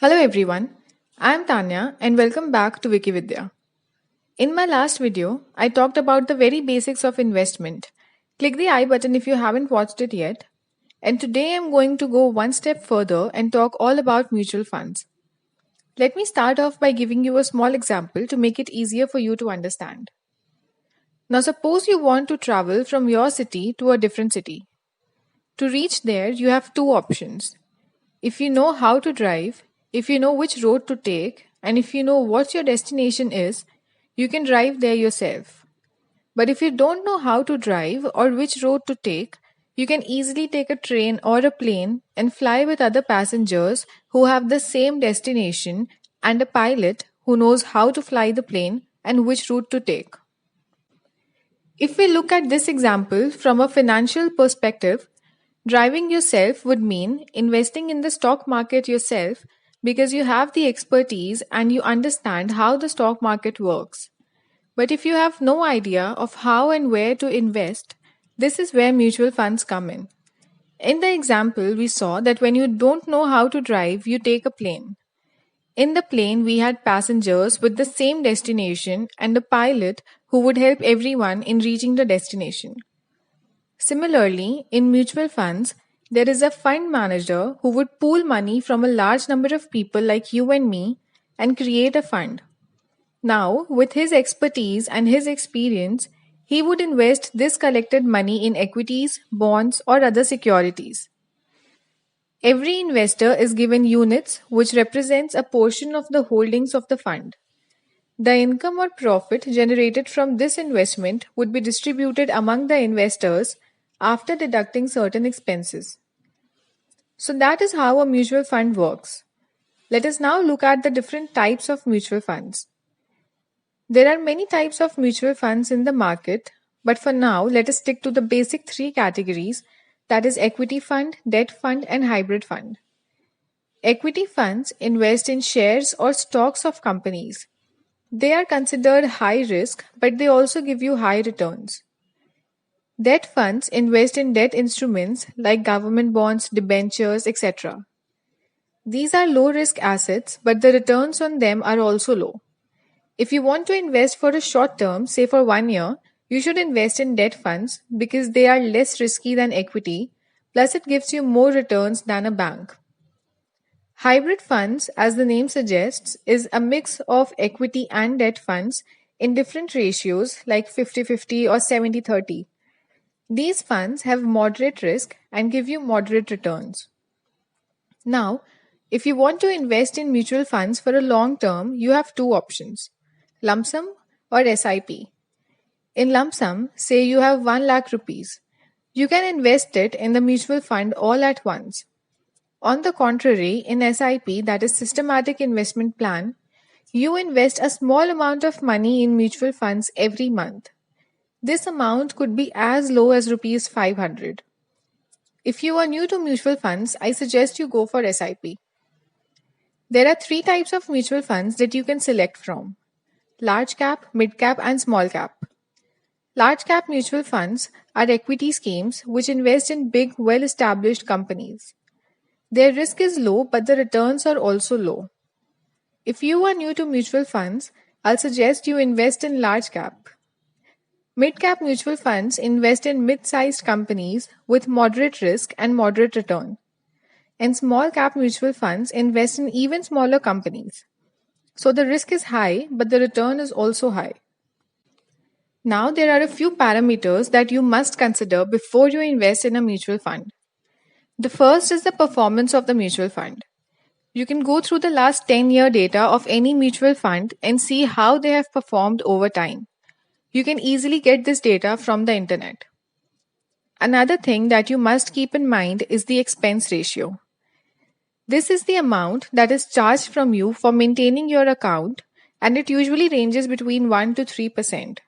Hello everyone, I am Tanya and welcome back to Wikividya. In my last video, I talked about the very basics of investment. Click the I button if you haven't watched it yet. And today I'm going to go one step further and talk all about mutual funds. Let me start off by giving you a small example to make it easier for you to understand. Now suppose you want to travel from your city to a different city. To reach there, you have two options. If you know how to drive, if you know which road to take, and if you know what your destination is, you can drive there yourself. But if you don't know how to drive or which road to take, you can easily take a train or a plane and fly with other passengers who have the same destination and a pilot who knows how to fly the plane and which route to take. If we look at this example from a financial perspective, driving yourself would mean investing in the stock market yourself because you have the expertise and you understand how the stock market works. But if you have no idea of how and where to invest, this is where mutual funds come in. In the example, we saw that when you don't know how to drive, you take a plane. In the plane, we had passengers with the same destination and a pilot who would help everyone in reaching the destination. Similarly, in mutual funds, there is a fund manager who would pool money from a large number of people like you and me and create a fund. Now, with his expertise and his experience, he would invest this collected money in equities, bonds, or other securities. Every investor is given units which represents a portion of the holdings of the fund. The income or profit generated from this investment would be distributed among the investors after deducting certain expenses. So that is how a mutual fund works. Let us now look at the different types of mutual funds. There are many types of mutual funds in the market, but for now let us stick to the basic three categories, that is equity fund, debt fund and hybrid fund. Equity funds invest in shares or stocks of companies. They are considered high risk, but they also give you high returns. Debt funds invest in debt instruments like government bonds, debentures, etc. These are low risk assets, but the returns on them are also low. If you want to invest for a short term, say for 1 year, you should invest in debt funds because they are less risky than equity, plus it gives you more returns than a bank. Hybrid funds, as the name suggests, is a mix of equity and debt funds in different ratios like 50-50 or 70-30. These funds have moderate risk and give you moderate returns. Now, if you want to invest in mutual funds for a long term, you have two options, lump sum or SIP. In lump sum, say you have 1 lakh rupees. You can invest it in the mutual fund all at once. On the contrary, in SIP, that is systematic investment plan, you invest a small amount of money in mutual funds every month. This amount could be as low as rupees 500. If you are new to mutual funds, I suggest you go for SIP. There are three types of mutual funds that you can select from: large cap, mid cap, and small cap. Large cap mutual funds are equity schemes which invest in big, well established companies. Their risk is low, but the returns are also low. If you are new to mutual funds, I'll suggest you invest in large cap. Mid-cap mutual funds invest in mid-sized companies with moderate risk and moderate return. And small-cap mutual funds invest in even smaller companies. So the risk is high, but the return is also high. Now there are a few parameters that you must consider before you invest in a mutual fund. The first is the performance of the mutual fund. You can go through the last 10-year data of any mutual fund and see how they have performed over time. You can easily get this data from the internet. Another thing that you must keep in mind is the expense ratio. This is the amount that is charged from you for maintaining your account, and it usually ranges between 1 to 3%.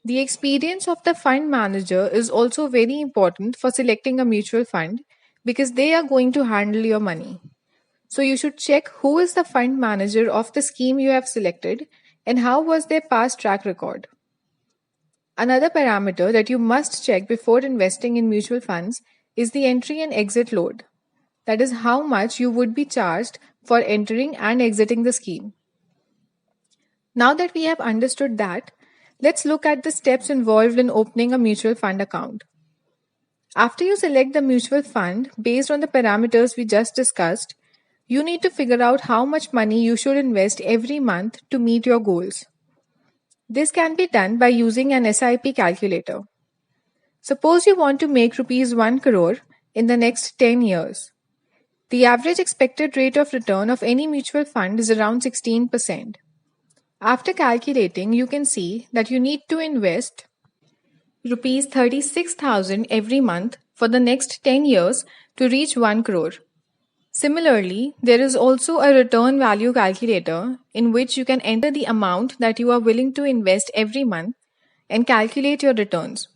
The experience of the fund manager is also very important for selecting a mutual fund because they are going to handle your money. So you should check who is the fund manager of the scheme you have selected and how was their past track record. Another parameter that you must check before investing in mutual funds is the entry and exit load. That is how much you would be charged for entering and exiting the scheme. Now that we have understood that, let's look at the steps involved in opening a mutual fund account. After you select the mutual fund based on the parameters we just discussed, you need to figure out how much money you should invest every month to meet your goals. This can be done by using an SIP calculator. Suppose you want to make rupees 1 crore in the next 10 years. The average expected rate of return of any mutual fund is around 16%. After calculating, you can see that you need to invest rupees 36,000 every month for the next 10 years to reach 1 crore. Similarly, there is also a return value calculator in which you can enter the amount that you are willing to invest every month and calculate your returns.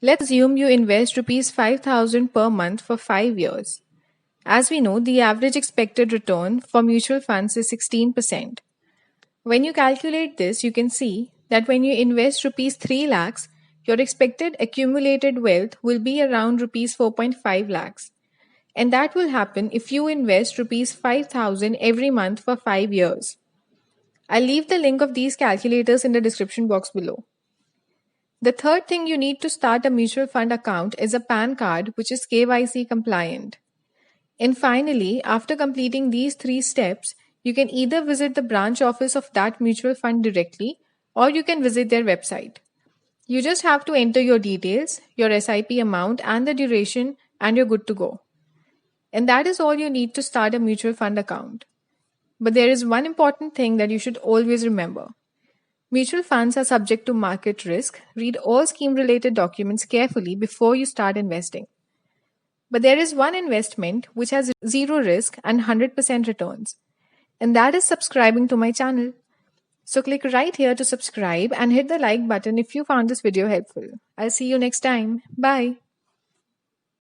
Let's assume you invest rupees 5,000 per month for 5 years. As we know, the average expected return for mutual funds is 16%. When you calculate this, you can see that when you invest rupees 3 lakhs, your expected accumulated wealth will be around rupees 4.5 lakhs. And that will happen if you invest rupees 5,000 every month for 5 years. I'll leave the link of these calculators in the description box below. The third thing you need to start a mutual fund account is a PAN card which is KYC compliant. And finally, after completing these 3 steps, you can either visit the branch office of that mutual fund directly or you can visit their website. You just have to enter your details, your SIP amount and the duration and you're good to go. And that is all you need to start a mutual fund account. But there is one important thing that you should always remember. Mutual funds are subject to market risk. Read all scheme-related documents carefully before you start investing. But there is one investment which has zero risk and 100% returns. And that is subscribing to my channel. So click right here to subscribe and hit the like button if you found this video helpful. I'll see you next time. Bye.